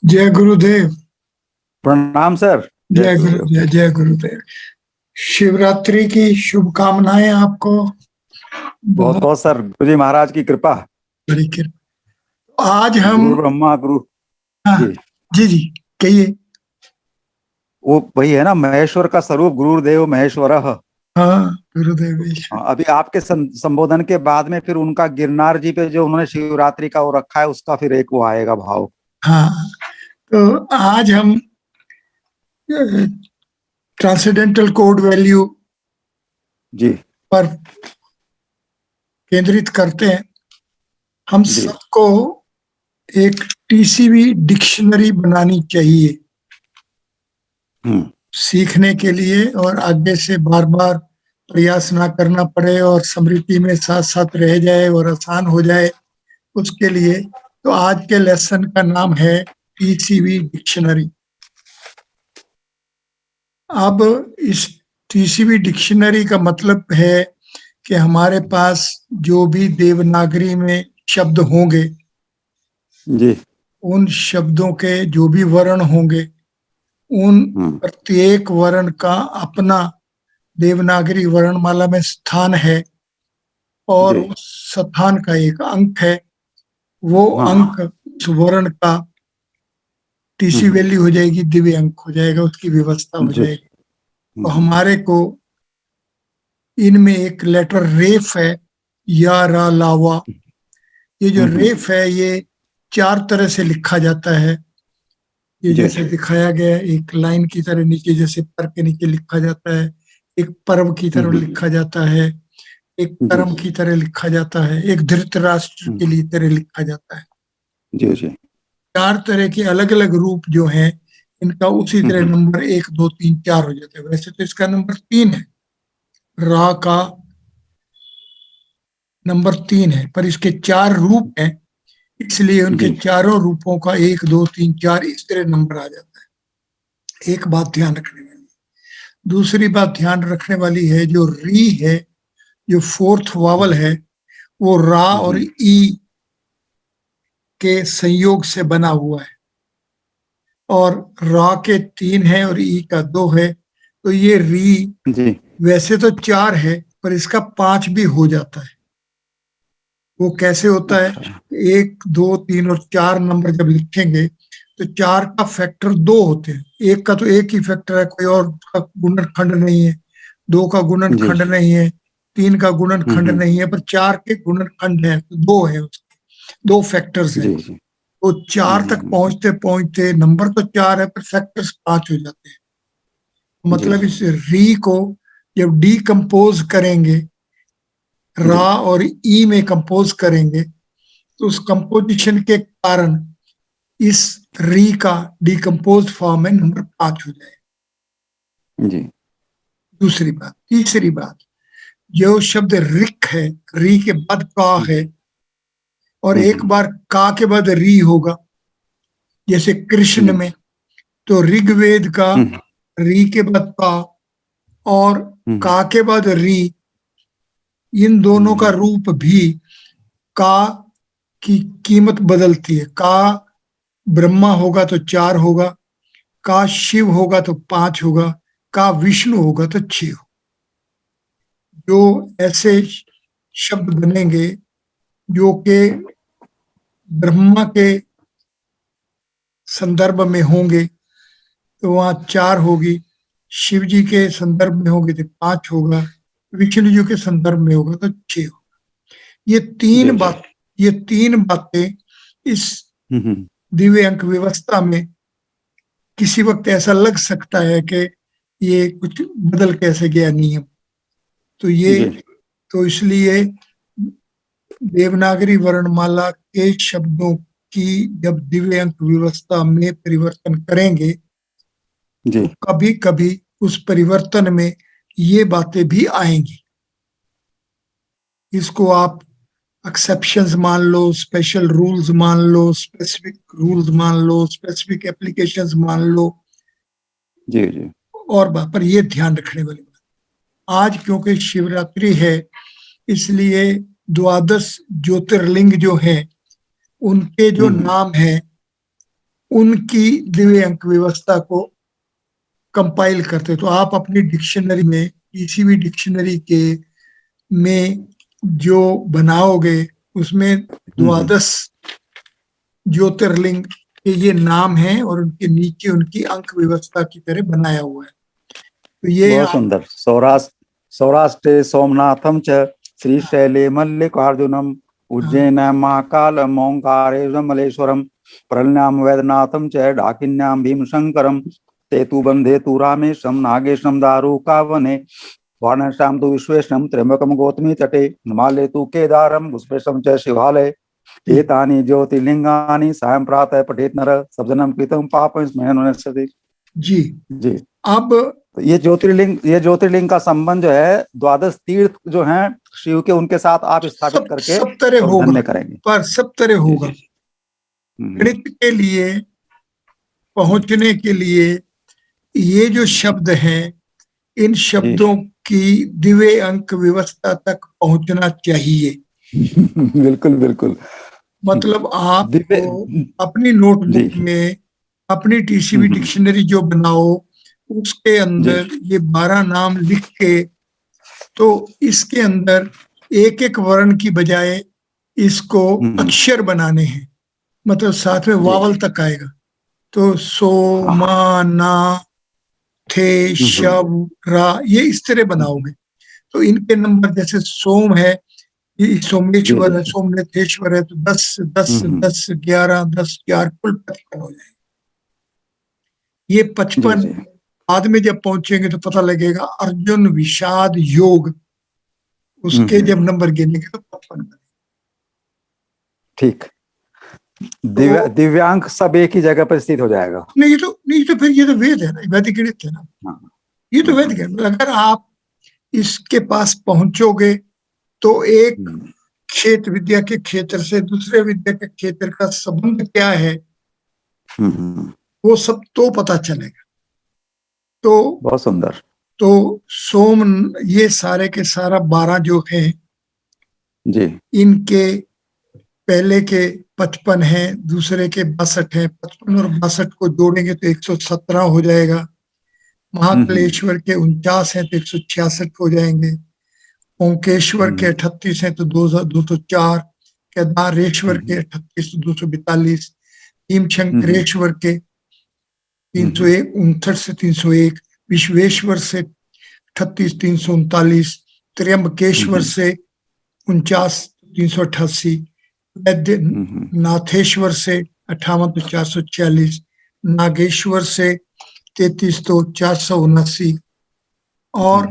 जय गुरुदेव। प्रणाम सर। जय गुरुदेव, जय गुरुदेव। शिवरात्रि की शुभकामनाएं आपको। बहुत बहुत सर, गुरु जी महाराज की कृपा। बड़ी कृपा। आज हम गुरु ब्रह्मा गुरु हाँ, जी। जी जी कहिए। वो वही है ना, महेश्वर का स्वरूप गुरुदेव महेश्वरः। हाँ, गुरुदेव ईश्वर। अभी आपके संबोधन के बाद में फिर उनका गिरनार जी पे जो उन्होंने शिवरात्रि का वो रखा है, उसका फिर एक वो आएगा भाव। हाँ, तो आज हम ट्रांसेंडेंटल कोड वैल्यू जी पर केंद्रित करते हैं। हम जी। सबको एक टीसीवी डिक्शनरी बनानी चाहिए सीखने के लिए, और आगे से बार बार प्रयास ना करना पड़े और स्मृति में साथ साथ रह जाए और आसान हो जाए उसके लिए। तो आज के लेसन का नाम है टीसीवी डिक्शनरी। अब इस टीसीवी डिक्शनरी का मतलब है कि हमारे पास जो भी देवनागरी में शब्द होंगे, जी उन शब्दों के जो भी वर्ण होंगे, उन प्रत्येक वर्ण का अपना देवनागरी वर्णमाला में स्थान है और जी। उस स्थान का एक अंक है। वो अंक उस वर्ण का टीसी वैल्यू हो जाएगी, दिव्य अंक हो जाएगा, उसकी व्यवस्था हो जी। जाएगी। तो हमारे को इनमें एक लेटर रेफ है, या रा लावा। ये जो रेफ है ये 4 तरह से लिखा जाता है। ये जैसे दिखाया गया, एक लाइन की तरह नीचे, जैसे पर के नीचे लिखा जाता है, एक पर्व की तरह लिखा जाता है, एक कर्म की तरह लिखा जाता है, एक धृतराष्ट्र के लिए तरह लिखा जाता है। जी जी। 4 तरह के अलग अलग रूप जो हैं, इनका उसी तरह नंबर 1 2 3 4 हो जाता है। वैसे तो इसका नंबर 3 है, रा का नंबर 3 है, पर इसके 4 रूप हैं, इसलिए उनके चारों रूपों का 1 2 3 4 इस तरह नंबर आ जाता है। एक बात ध्यान रखने वाली। दूसरी बात ध्यान रखने वाली है, जो री है, जो 4th वावल है, वो रा और ई के संयोग से बना हुआ है, और रा के 3 है और ई का 2 है। तो ये री जी वैसे तो 4 है, पर इसका 5 भी हो जाता है। वो कैसे होता है? 1 2 3 और 4 नंबर जब लिखेंगे तो 4 का फैक्टर 2 होते हैं। एक का तो एक ही फैक्टर है, कोई और का गुणनखंड नहीं है। 2 का गुणनखंड नहीं है, 3 का गुणनखंड नहीं है, पर 4 के गुणनखंड है, तो 2 है, उसके 2 फैक्टर्स है। तो 4 तक पहुंचते पहुंचते नंबर तो 4 है, पर फैक्टर्स 5 हो जाते हैं। मतलब इस री को जब डीकम्पोज करेंगे, रा और ई में कंपोज करेंगे, तो उस कंपोजिशन के कारण इस री का डीकम्पोज फॉर्म में नंबर 5 हो जाए। जी। दूसरी बात। तीसरी बात, जो शब्द रिक है, री के बाद का है, और एक बार का के बाद री होगा, जैसे कृष्ण में, तो ऋग्वेद का री के बाद का और का के बाद री, इन दोनों का रूप भी का की कीमत बदलती है। का ब्रह्मा होगा तो 4 होगा, का शिव होगा तो 5 होगा, का विष्णु होगा तो 6 होगा। जो ऐसे शब्द बनेंगे जो के ब्रह्मा के संदर्भ में होंगे तो वहां 4 होगी, शिव जी के संदर्भ में होगी तो 5 होगा, विष्णु जी के संदर्भ में होगा तो 6 होगा। ये तीन बातें इस दिव्य अंक व्यवस्था में किसी वक्त ऐसा लग सकता है कि ये कुछ बदल कैसे गया नियम। तो इसलिए देवनागरी वर्णमाला के शब्दों की जब दिव्य अंक व्यवस्था में परिवर्तन करेंगे, तो कभी कभी उस परिवर्तन में ये बातें भी आएंगी। इसको आप एक्सेप्शंस मान लो, स्पेशल रूल्स मान लो, स्पेसिफिक रूल्स मान लो, स्पेसिफिक एप्लीकेशंस मान लो। जी जी। और पर ये ध्यान रखने वाली बात, आज क्योंकि शिवरात्रि है, इसलिए 12 ज्योतिर्लिंग जो है, उनके जो नाम है उनकी दिव्य अंक व्यवस्था को कंपाइल करते। तो आप अपनी डिक्शनरी में, किसी भी डिक्शनरी के में जो बनाओगे उसमें द्वादश ज्योतिर्लिंग के ये नाम हैं और उनके नीचे उनकी अंक व्यवस्था की तरह बनाया हुआ है। तो ये बहुत सुंदर। सौराष्ट्र सोमनाथम च श्रीशैले मल्लिकार्जुनम उज्जैन महाकालम ओंकारेश्वरम मलेश्वरम प्रलयाम वैद्यनाथम च डाकिन्याम भीमशंकरम सेतुबंधे तु रामेशम नागेशम दारुकावने वाराणस्याम तु विश्वेशम त्र्यंबकम गौतमी तटे हिमालय तु केदारम घुस्पेशम च शिवालय एतानि ज्योतिर्लिंगानि सायं प्रातः पठेत नर सबजनम कृतं पापं स्मरणस्य। जी जी। अब तो ये ज्योतिर्लिंग का संबंध जो है द्वादश तीर्थ जो हैं शिव के, उनके साथ आप स्थापित करके सब तरह और होगा, धन्य करेंगे। पर सब तरह होगा। गणित के लिए पहुंचने के लिए ये जो शब्द हैं, इन शब्दों की दिव्य अंक व्यवस्था तक पहुंचना चाहिए। बिल्कुल बिल्कुल। मतलब आप दिव्य अपनी नोटबुक में अपनी टीसीबी डिक्शनरी जो बनाओ उसके अंदर ये 12 नाम लिख के, तो इसके अंदर एक एक वर्ण की बजाय इसको अक्षर बनाने हैं, मतलब साथ में वावल तक आएगा। तो सो मा ना थे शब रा, ये इस तरह बनाओगे तो इनके नंबर, जैसे सोम है, ये सोमेश्वर है, सोमनाथेश्वर है, तो 10 10 10 11 10 4 कुल 55 हो जाएंगे। ये 55 बाद में जब पहुंचेंगे तो पता लगेगा अर्जुन विषाद योग, उसके जब नंबर गिनेंगे तो 55। ठीक। दिव्यांग सब एक ही जगह पर स्थित हो जाएगा। नहीं तो फिर ये तो वेद है ना, वैदिक गणित है ना, ये तो वैदिक है। अगर आप इसके पास पहुंचोगे तो एक क्षेत्र विद्या के क्षेत्र से दूसरे विद्या के क्षेत्र का संबंध क्या है वो सब तो पता चलेगा। तो बहुत सुंदर। तो सोम, ये सारे के सारा 12 जो है जी, इनके पहले के 55 है, दूसरे के 62 है। 55 और 62 को जोड़ेंगे तो 117 हो जाएगा। महाकालेश्वर के 49 है तो 166 हो जाएंगे। ओंकेश्वर के 38 है तो 204। केदारेश्वर के 38 तो 242। भीमशंकरेश्वर के 301 59 से 301। विश्वेश्वर से 38 339। त्र्यंबकेश्वर से 49 388। वैद्यनाथेश्वर से 58 तो 446। नागेश्वर से 33 तो 479। और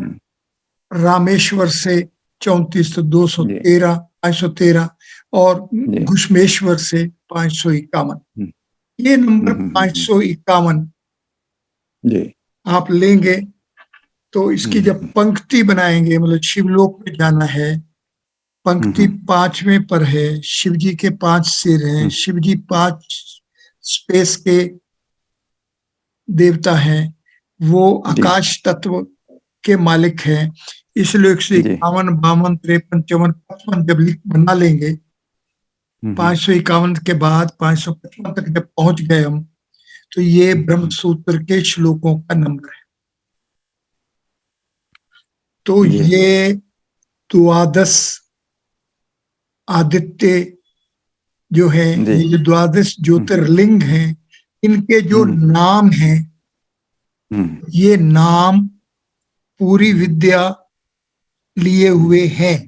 रामेश्वर से 34 तो 213 513। और घुश्मेश्वर से 551। ये नंबर 551 आप लेंगे तो इसकी जब पंक्ति बनाएंगे, मतलब शिवलोक में जाना है, पंक्ति 5वें पर है, शिव जी के 5 सिर हैं, शिव जी 5 स्पेस के देवता हैं, वो आकाश तत्व के मालिक हैं। इसलिए 151 52 53 54 55 जब बना लेंगे, 551 के बाद 555 तक जब पहुंच गए हम, तो ये ब्रह्मसूत्र के श्लोकों का नंबर है। तो ये द्वादश आदित्य जो है, ये जो द्वादश ज्योतिर्लिंग हैं, इनके जो नाम हैं, ये नाम पूरी विद्या लिए हुए हैं।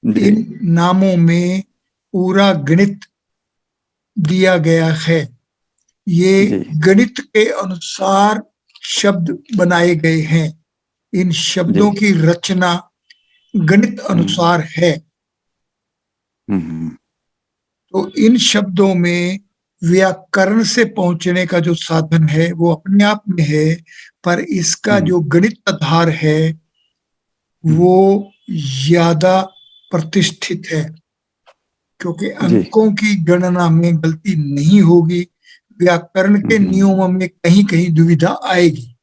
इन नामों में पूरा गणित दिया गया है। ये गणित के अनुसार शब्द बनाए गए हैं। इन शब्दों की रचना गणित अनुसार है। तो इन शब्दों में व्याकरण से पहुंचने का जो साधन है वो अपने आप में है, पर इसका जो गणित आधार है वो ज्यादा प्रतिष्ठित है, क्योंकि अंकों की गणना में गलती नहीं होगी, व्याकरण के नियमों में कहीं कहीं दुविधा आएगी।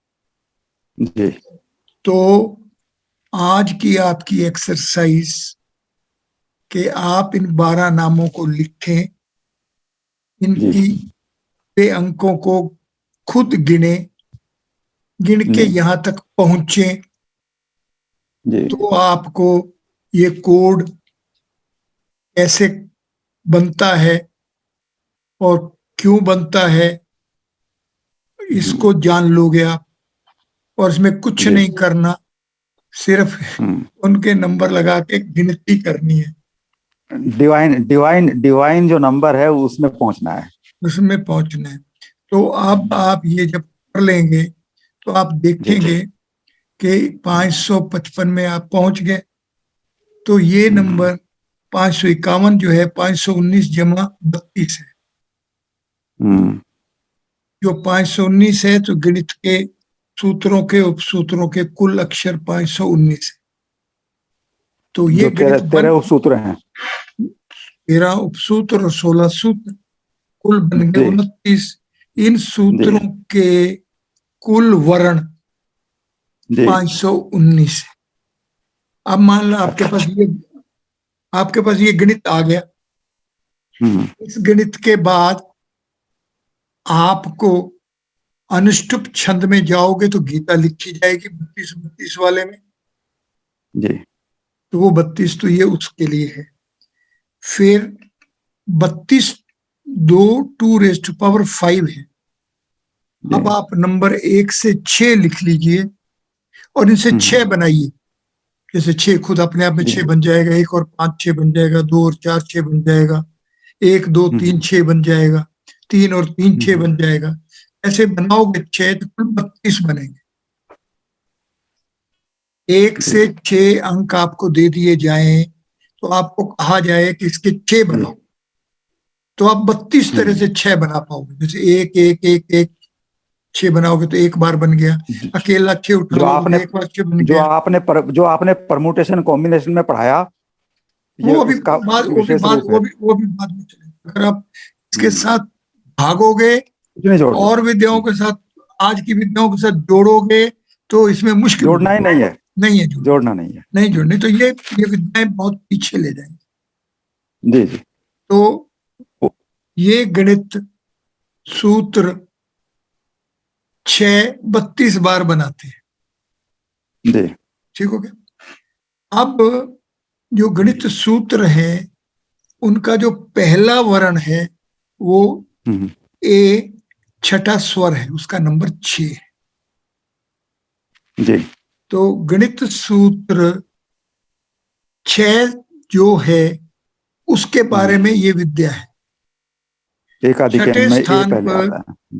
तो आज की आपकी एक्सरसाइज कि आप इन 12 नामों को लिखें, इनकी वे अंकों को खुद गिन के यहाँ तक पहुंचे जी तो आपको ये कोड कैसे बनता है और क्यों बनता है इसको जान लोगे आप। और इसमें कुछ जी। नहीं करना, सिर्फ उनके नंबर लगा के गिनती करनी है, डिवाइन जो नंबर है उसमें पहुंचना है। उसमें पहुंचना है। तो अब आप ये जब कर लेंगे तो आप देखेंगे कि 555 में आप पहुंच गए। तो ये नंबर 551 जो है 519 जमा 32 है। जो 519 है तो गणित के सूत्रों के उपसूत्रों के कुल अक्षर 519 है। तो ये जो तेरह सूत्र हैं, 13 उपसूत्र और 16 सूत्र कुल बन गए 29। इन सूत्रों के कुल वर्ण 519 है। अब मान लो आपके पास ये गणित आ गया। इस गणित के बाद आपको अनुष्टुप छंद में जाओगे तो गीता लिखी जाएगी 32 वाले में जी। तो वो 32 तो ये उसके लिए है। फिर 32 2 2⁵ है। अब आप नंबर 1 से 6 लिख लीजिए और इनसे 6 बनाइए। जैसे 6 खुद अपने आप में 6 बन जाएगा, 1 और 5 6 बन जाएगा, 2 और 4 6 बन जाएगा, 1 2 3 6 बन जाएगा, 3 और 3 6 बन जाएगा। ऐसे बनाओगे 6 तो कुल 32 बनेंगे। 1 से 6 अंक आपको दे दिए जाएं तो आपको कहा जाए कि इसके 6 बनाओ, तो आप 32 तरह से 6 बना पाओगे। जैसे 1 1 1 1 6 बनाओगे तो एक बार बन गया, अकेला 6 उठा लोगे एक बार 6 बन गया। जो आपने परमुटेशन कॉम्बिनेशन में पढ़ाया वो भी बाद में चलेगा। अगर आप इसके साथ भागोगे और विद्याओं के साथ, आज की विद्याओं के साथ जोड़ोगे तो इसमें मुश्किल जोड़ना ही नहीं है, नहीं है जोड़ना नहीं है, नहीं जोड़नी, तो ये विद्याएं बहुत पीछे ले जाएंगी। जी जी। तो ये गणित सूत्र 32 बार बनाते हैं जी। ठीक हो गया। अब जो गणित सूत्र है उनका जो पहला वर्ण है वो ए छठा स्वर है, उसका नंबर 6 है जी। तो गणित सूत्र 6 जो है उसके बारे में ये विद्या है।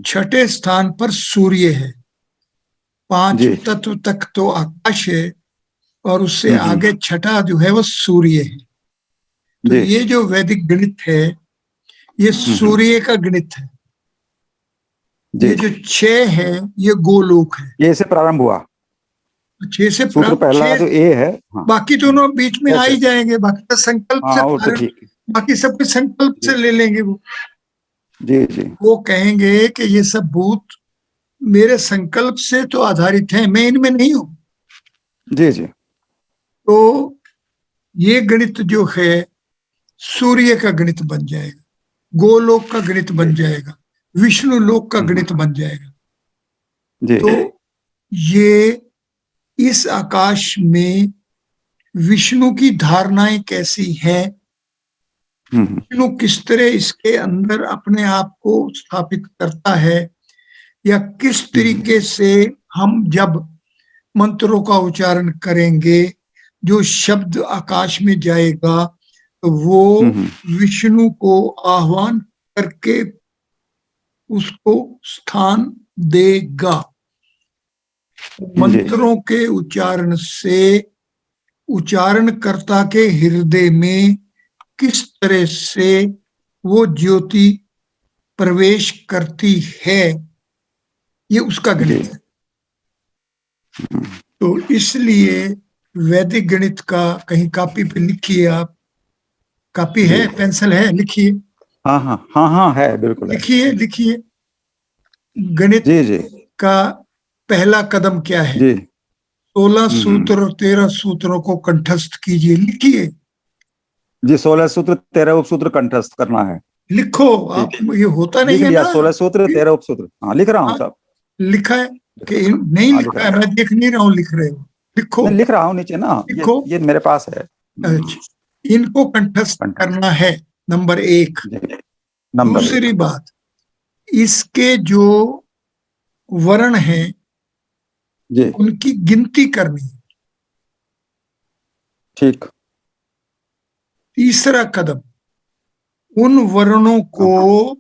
छठे स्थान पर सूर्य है। 5 तत्व तक तो आकाश है और उससे आगे छठा जो है वो सूर्य है। तो ये जो वैदिक गणित है ये सूर्य का गणित है। ये जो 6 है ये गोलोक है। ये से प्रारंभ हुआ, 6 से सूत्र पहला जो ए है। बाकी दोनों बीच में आ ही जाएंगे, बाकी तो संकल्प से बाकी सब कुछ संकल्प से ले लेंगे वो। जी जी। वो कहेंगे कि ये सब भूत मेरे संकल्प से तो आधारित हैं, मैं इनमें नहीं हूं। जी जी। तो ये गणित जो है सूर्य का गणित बन जाएगा, गोलोक का गणित बन जाएगा, विष्णु लोक का गणित बन जाएगा। जी। तो ये इस आकाश में विष्णु की धारणाएं कैसी हैं, विष्णु किस तरह इसके अंदर अपने आप को स्थापित करता है, या किस तरीके से हम जब मंत्रों का उच्चारण करेंगे जो शब्द आकाश में जाएगा तो वो विष्णु को आह्वान करके उसको स्थान देगा। मंत्रों के उच्चारण से उच्चारणकर्ता के हृदय में किस तरह से वो ज्योति प्रवेश करती है ये उसका गणित है। तो इसलिए वैदिक गणित का कहीं कॉपी पे लिखिए आप, कॉपी है, पेंसिल है, लिखिए। हाँ हाँ हाँ हाँ है, बिल्कुल लिखिए गणित का पहला कदम क्या है। 16 सूत्र और 13 सूत्रों को कंठस्थ कीजिए, लिखिए जी। 16 सूत्र 13 उपसूत्र कंठस्थ करना है। लिखो आप, ये होता नहीं लिख है लिया, ना। 16 सूत्र 13 उपसूत्र, हाँ लिख रहा हूँ हाँ, सब। लिखा है कि नहीं हाँ लिख लिखा रहा है, हूँ, मैं देख नहीं रहा हूँ लिख रहे हो, लिखो। नहीं लिख रहा हूँ नीचे ना, लिखो। ये मेरे पास है। अच्छा, इनको कंठस्थ कंठस्थ। करना है, नंबर एक। जी, नंबर दूसरी 1। बात, इसके जो वर्ण हैं जी उनकी गिनती करनी है। ठीक। तीसरा कदम, उन वर्णों को हाँ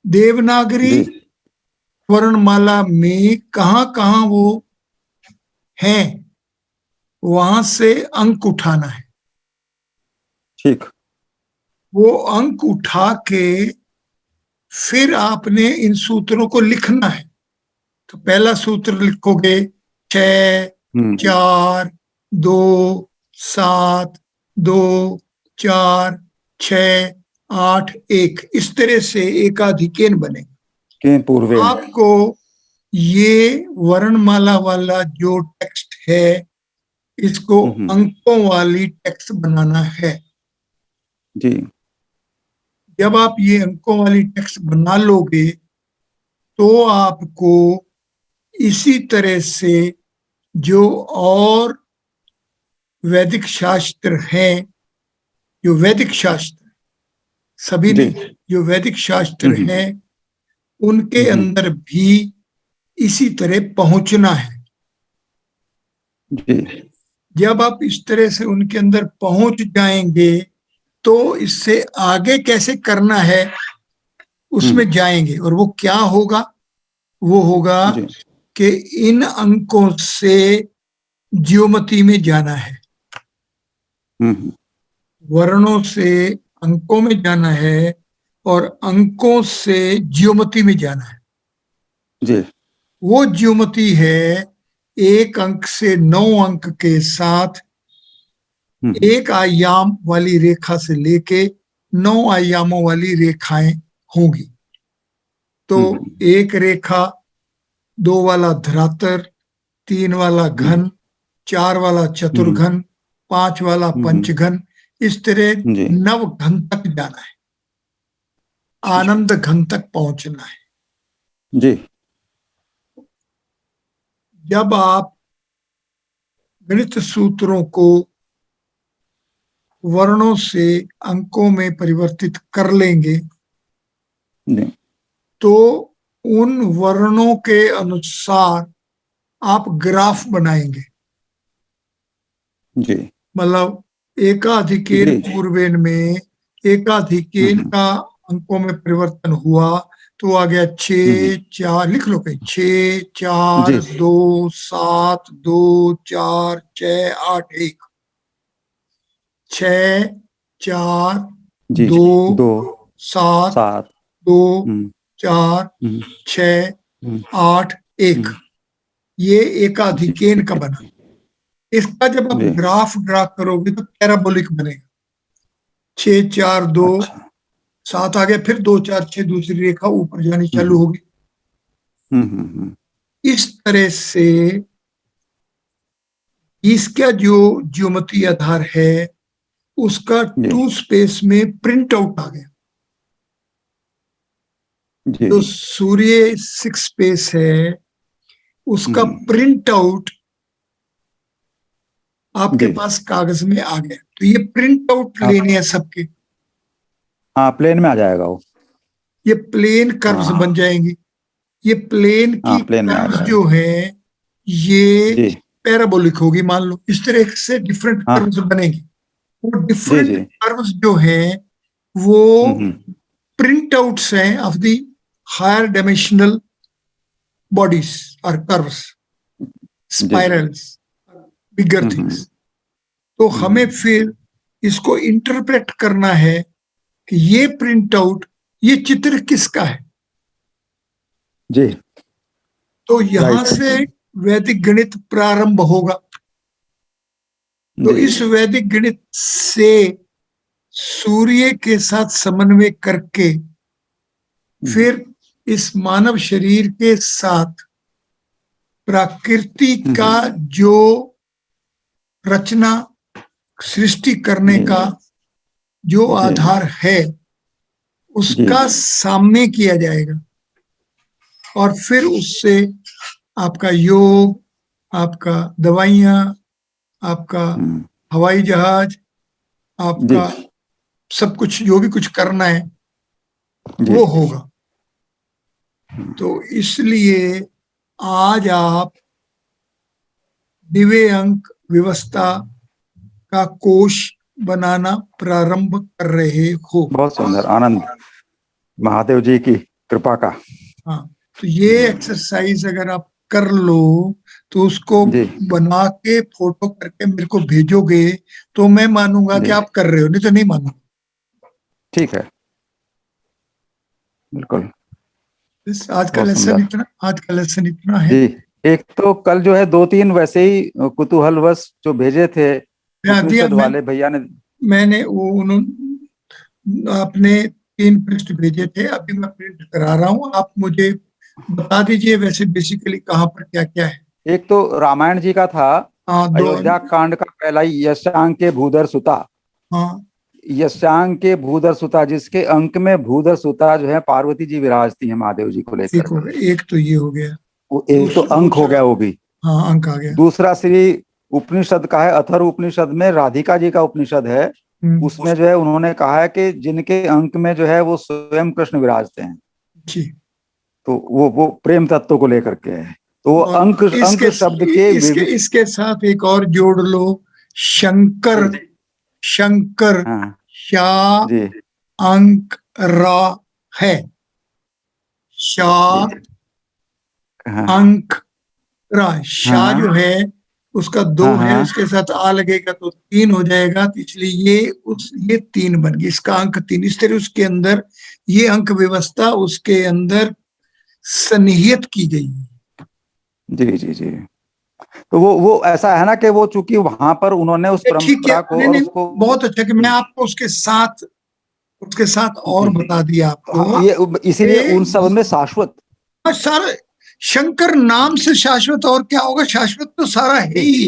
देवनागरी जी वर्णमाला में कहां कहां वो हैं, वहां से अंक उठाना है। ठीक। वो अंक उठा के फिर आपने इन सूत्रों को लिखना है। तो पहला सूत्र लिखोगे 6 हम्म 4 2 7 2 4 6 8 1, इस तरह से एकाधिकेन बने। के पूर्वेन। आपको ये वर्णमाला वाला जो टेक्स्ट है, इसको हम्म, अंकों वाली टेक्स्ट बनाना है। जी जब आप ये अंकों वाली टेक्स्ट बना लोगे तो आपको इसी तरह से जो और वैदिक शास्त्र हैं, जो वैदिक शास्त्र, सभी जी नहीं, जो वैदिक शास्त्र हम्म हैं उनके हम्म, अंदर भी इसी तरह पहुंचना है। जी जब आप इस तरह से उनके अंदर पहुंच जाएंगे तो इससे आगे कैसे करना है हम्म उसमें जाएंगे। और वो क्या होगा? वो होगा जी कि इन अंकों से ज्योमति में जाना है, हम्म वर्णों से अंकों में जाना है, और अंकों से ज्योमति में जाना है। जी वो ज्योमति है एक अंक से 9 अंक के साथ हम्म एक आयाम वाली रेखा से लेके 9 आयामों वाली रेखाएं होंगी। तो हम्म, एक रेखा, 2 वाला धरातल, 3 वाला जी घन, 4 वाला हम्म चतुर्घन, 5 वाला हम्म, पंचघन, इस तरह जी 9 घन तक जाना है, ठीक। आनंद घन तक पहुंचना है। जी जब आप गणित सूत्रों को वर्णों से अंकों में परिवर्तित कर लेंगे जी तो उन वर्णों के अनुसार आप ग्राफ बनाएंगे। जी मतलब एकाधिकेन जी पूर्वेन में एकाधिकेन हम्म का अंकों में परिवर्तन हुआ तो आ गया 6 4, लिख लो कहीं, 6 4 जी 2 7 2 4 6 8 1, 6 4 जी 2 2 7 7 2 हम्म 4 हम्म 6 हम्म 8 1, ये जी एकाधिकेन का बना। इसका जब आप जी ग्राफ ड्रा करोगे तो पैराबोलिक बनेगा। 6 4 2 अच्छा 7 आ गया, फिर 2 4 6, दूसरी रेखा ऊपर जानी चालू हम्म होगी। हम्म, इस तरह से इसका जो ज्योमेट्री आधार है उसका जी टू स्पेस में प्रिंट आउट आ गया। जी जो सूर्य 6 स्पेस है उसका हम्म, प्रिंट आउट आपके जी पास कागज में आ गया। तो ये प्रिंट आउट आप लेने हैं सबके। हाँ प्लेन में आ जाएगा वो। ये प्लेन कर्व्स हाँ बन जाएंगे। ये प्लेन हाँ की प्लेन में आ कर्व्स जाएगा। जो है ये जी पैराबोलिक होगी, मान लो इस तरह से डिफरेंट हाँ कर्व्स बनेंगे। वो जी डिफरेंट जी कर्व्स जो हैं वो हम्म, प्रिंट आउट्स हैं of the higher dimensional bodies और कर्व्स, जी स्पाइरल्स, बिगर हम्म थिंग्स। तो हमें हम्म, फिर इसको इंटरप्रेट करना है कि ये प्रिंट आउट, ये चित्र किसका है। जी तो यहां राइट से वैदिक गणित प्रारंभ होगा। तो जी इस वैदिक गणित से सूर्य के साथ समन्वय करके हम्म फिर इस मानव शरीर के साथ प्रकृति का हम्म, जो रचना, सृष्टि करने जी का जो जी आधार है उसका सामने किया जाएगा और फिर उससे आपका योग, आपका दवाइयाँ, आपका हवाई जहाज, आपका सब कुछ जो भी कुछ करना है वो होगा। तो इसलिए आज आप दिव्य अंक व्यवस्था का कोष बनाना प्रारंभ कर रहे हो। बहुत सुंदर, आनंद महादेव जी की कृपा का। हाँ, तो ये एक्सरसाइज अगर आप कर लो तो उसको बना के फोटो करके मेरे को भेजोगे तो मैं मानूंगा कि आप कर रहे हो, नहीं तो नहीं मानूंगा। ठीक है, बिल्कुल। आज का लेसन इतना है। जी, एक तो कल जो है 2-3 वैसे ही कुतूहलवश जो भेजे थे उपनिषद वाले भैया ने, मैंने वो उन्होंने अपने 3 पृष्ठ भेजे थे, अभी मैं प्रिंट करा रहा हूँ। आप मुझे बता दीजिए वैसे बेसिकली कहाँ पर क्या क्या है। एक तो रामायण जी का था, अयोध्या कांड का पहला ही, यशांक के भूधर सुता। हाँ, यशांक के भूधर सुता, जिसके अंक में भूधर सुता जो है पार्वती जी विराजती है महादेव जी को लेकर। एक तो ये हो गया, वो एक तो अंक हो गया वो भी। हाँ, अंक आ गया। दूसरा श्री उपनिषद का है, अथर्व उपनिषद में राधिका जी का उपनिषद है, उसमें जो है उन्होंने कहा है कि जिनके अंक में जो है वो स्वयं कृष्ण विराजते हैं। जी। तो वो प्रेम तत्व को लेकर के है। तो वो अंक शब्द के इसके साथ एक और जोड़ लो, शंकर। शंकर शा अंक रा है, शा अंक रा। शा जो है उसका 2 है, उसके साथ आ लगेगा तो 3 हो जाएगा, तो इसलिए ये 3 बन गई, इसका अंक 3। इस तरह उसके अंदर ये अंक व्यवस्था उसके अंदर सन्निहित की गई। जी जी जी। तो वो ऐसा है ना कि वो चूंकि वहां पर उन्होंने उस परंपरा को और उसको, बहुत अच्छा कि मैं आपको उसके साथ और बता दिया आपको। ये इसीलिए उन सब में शाश्वत सारा शंकर नाम से शाश्वत और क्या होगा, शाश्वत तो सारा है ही।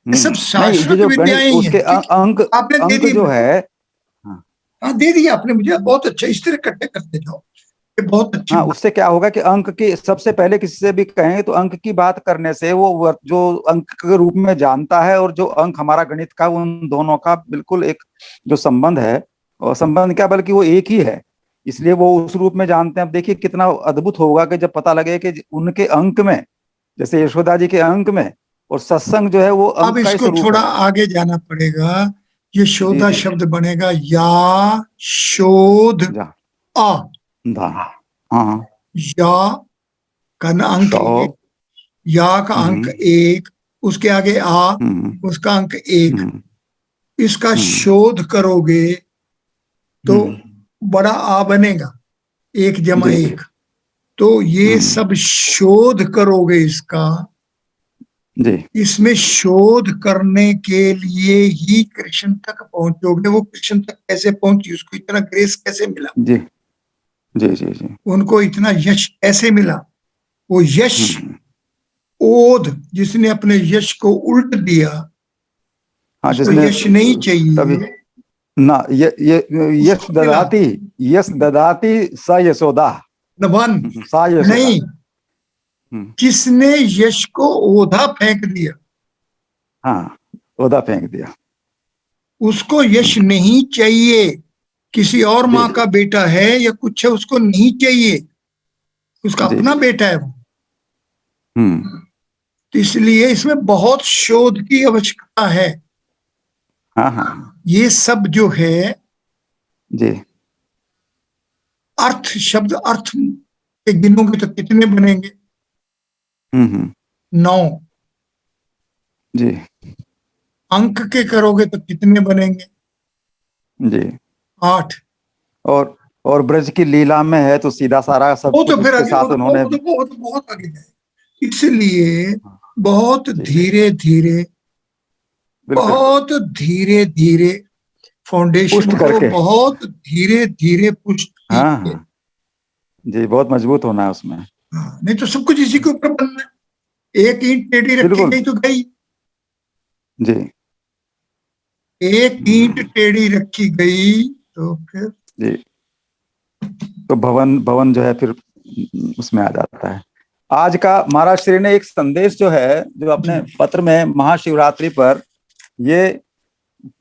ये सब शाश्वत विद्याएं ही उसके अंक आपने दे दी जो है। हाँ, दे दिया आपने मुझे, बहुत अच्छा। इस तरह इकट्ठे करते जाओ, बहुत अच्छी। हाँ, उससे क्या होगा कि अंक की, सबसे पहले किसी से भी कहेंगे तो अंक की बात करने से वो जो अंक के रूप में जानता है और जो अंक हमारा गणित का, उन दोनों का बिल्कुल एक जो संबंध है, और संबंध क्या बल्कि वो एक ही है, इसलिए वो उस रूप में जानते हैं। अब देखिए कितना अद्भुत होगा कि जब पता लगे कि उनके अंक में, जैसे यशोदा जी के अंक में, और सत्संग जो है वो अंक का इसको थोड़ा आगे जाना पड़ेगा। यशोदा शब्द बनेगा या शोध आ, हाँ, या का अंक 1, या का अंक 1, उसके आगे आ, उसका अंक 1। इसका शोध करोगे तो बड़ा आ बनेगा, 1 जमा 1। तो ये सब शोध करोगे इसका, इसमें शोध करने के लिए ही कृष्ण तक पहुंचोगे। वो कृष्ण तक कैसे पहुंची, उसको इतना ग्रेस कैसे मिला, जी जी जी जी, उनको इतना यश कैसे मिला। वो यश ओध, जिसने अपने यश को उल्ट दिया, हाँ, उसको यश नहीं चाहिए ना। ये यश ददाती स यशोदा नभन सा यशोदा नहीं, किसने यश को ओधा फेंक दिया। हाँ, ओधा फेंक दिया, उसको यश नहीं चाहिए। किसी और माँ का बेटा है या कुछ है, उसको नहीं चाहिए, उसका अपना बेटा है वो। तो इसलिए इसमें बहुत शोध की आवश्यकता है। हाँ हाँ, ये सब जो है जी, अर्थ शब्द, अर्थ के गिनोगे तो कितने बनेंगे? 9। जी अंक के करोगे तो कितने बनेंगे? जी। 8। और ब्रज की लीला में है तो सीधा सारा सब वो तो कुछ फिर उसके आगे, साथ उन्होंने बहुत आगे जाए। इसलिए बहुत धीरे धीरे, बहुत धीरे धीरे फाउंडेशन को बहुत धीरे धीरे पुष्ट कीजिए। जी, बहुत मजबूत होना है उसमें। नहीं तो सब कुछ इसी के ऊपर बनना है। एक ईंट टेढ़ी रखी गई तो गई जी, एक ईंट टेढ़ी रखी गई तो फिर जी तो भवन भवन जो है फिर उसमें आ जाता है। आज का महाराज श्री ने एक संदेश जो है, जो अपने पत्र में महाशिवरात्रि पर, ये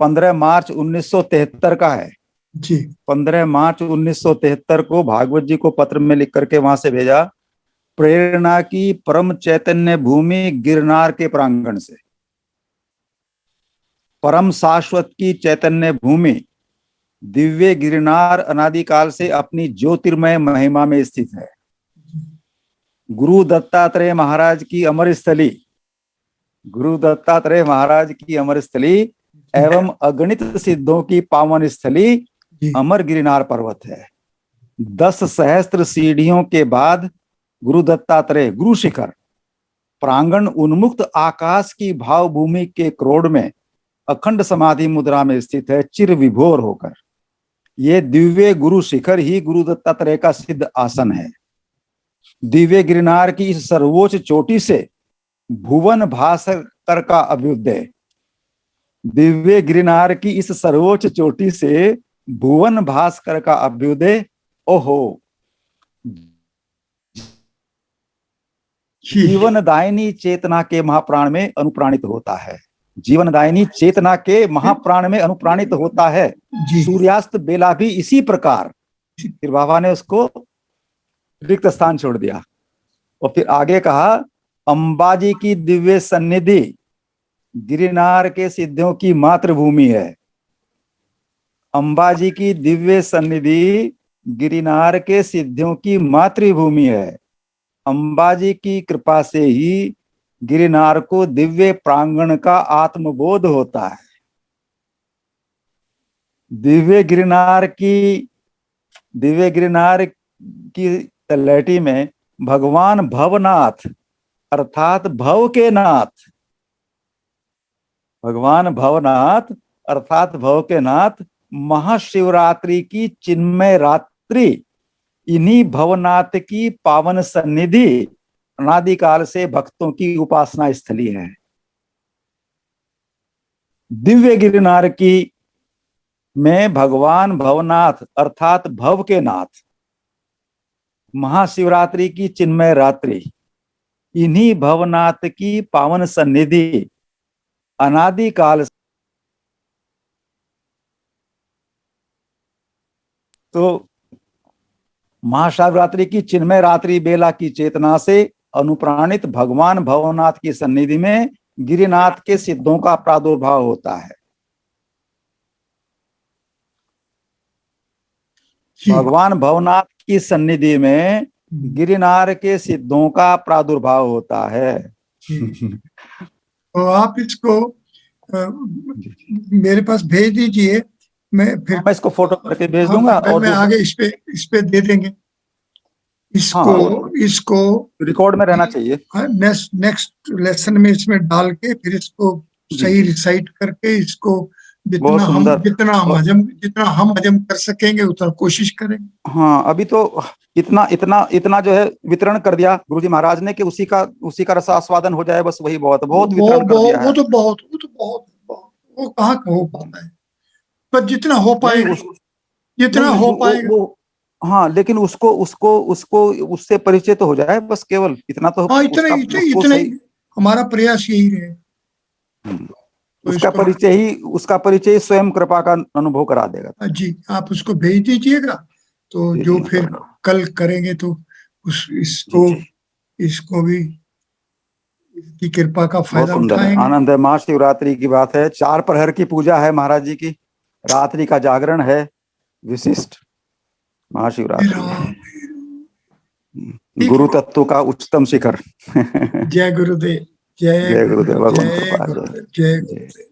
15 मार्च 1973 का है जी। 15 मार्च 1973 को भागवत जी को पत्र में लिख करके वहां से भेजा। प्रेरणा की परम चैतन्य भूमि गिरनार के प्रांगण से, परम शाश्वत की चैतन्य भूमि दिव्य गिरनार अनादिकाल से अपनी ज्योतिर्मय महिमा में स्थित है। गुरु दत्तात्रेय महाराज की अमर स्थली, गुरु दत्तात्रेय महाराज की अमर स्थली एवं अगणित सिद्धों की पावन स्थली अमर गिरनार पर्वत है। 10 सहस्त्र सीढ़ियों के बाद गुरु दत्तात्रेय गुरु शिखर प्रांगण उन्मुक्त आकाश की भाव भूमि के क्रोड़ में अखंड समाधि मुद्रा में स्थित है, चिर विभोर होकर। ये दिव्य गुरु शिखर ही गुरु दत्तात्रेय का सिद्ध आसन है। दिव्य गिरनार की इस सर्वोच्च चोटी से भुवन भास्कर का अभ्युदय, दिव्य गिरनार की इस सर्वोच्च चोटी से भुवन भास्कर का अभ्युदय, ओहो, जीवनदायिनी चेतना के महाप्राण में अनुप्राणित होता है। जीवनदायिनी चेतना के महाप्राण में अनुप्राणित होता है। सूर्यास्त बेला भी इसी प्रकार। फिर बाबा ने उसको रिक्त स्थान छोड़ दिया और फिर आगे कहा, अंबाजी की दिव्य सन्निधि गिरनार के सिद्धों की मातृभूमि है। अंबाजी की दिव्य सन्निधि गिरनार के सिद्धों की मातृभूमि है। अंबाजी की कृपा से ही गिरनार को दिव्य प्रांगण का आत्मबोध होता है। दिव्य गिरनार की तलहटी में भगवान भवनाथ अर्थात भव के नाथ, भगवान भवनाथ अर्थात भव के नाथ महाशिवरात्रि की चिन्मय रात्रि इन्हीं भवनाथ की पावन सन्निधि अनादिकाल से भक्तों की उपासना स्थली है। दिव्य गिरनार की में भगवान भवनाथ अर्थात भव के नाथ महाशिवरात्रि की चिन्मय रात्रि इन्हीं भवनाथ की पावन सन्निधि अनादिकाल। तो महाशिवरात्रि की चिन्मय रात्रि बेला की चेतना से अनुप्राणित भगवान भवनाथ की सन्निधि में गिरिनाथ के सिद्धों का प्रादुर्भाव होता है। भगवान भवनाथ की सन्निधि में गिरिनार के सिद्धों का प्रादुर्भाव होता है। तो आप इसको मेरे पास भेज दीजिए, मैं फिर मैं इसको फोटो करके भेज दूंगा और मैं आगे इस पे दे देंगे इसको। हाँ, इसको रिकॉर्ड में रहना चाहिए। नेक्स्ट लेसन में इसमें डाल के फिर इसको सही रिसाइट करके इसको जितना हम हजम कर सकेंगे उतना कोशिश करेंगे। हाँ, अभी तो इतना जो है वितरण कर दिया गुरुजी महाराज ने कि उसी का रसास्वादन हो जाए, बस वही बहुत वितरण कर दिया है। वो तो बहुत वो कहाँ हो पाता है, पर जितना हो पाएगा जितना हो पाएगा। हाँ, लेकिन उसको उससे परिचय तो हो जाए, बस केवल इतना तो। हाँ, इतना ही हमारा प्रयास यही रहे। उसका परिचय स्वयं कृपा का अनुभव करा देगा। जी, आप उसको भेज दीजिएगा तो जो फिर कल करेंगे तो इसको भी इसकी कृपा का फायदा उठाएंगे। आनंद है। महाशिवरात्रि की बात है, 4 प्रहर की पूजा है महाराज जी की, रात्रि का जागरण है विशिष्ट महाशिवरात्रि। गुरु तत्व का उच्चतम शिखर। जय गुरुदेव, जय गुरुदेव, जय गुरुदेव, जय गुरुदेव।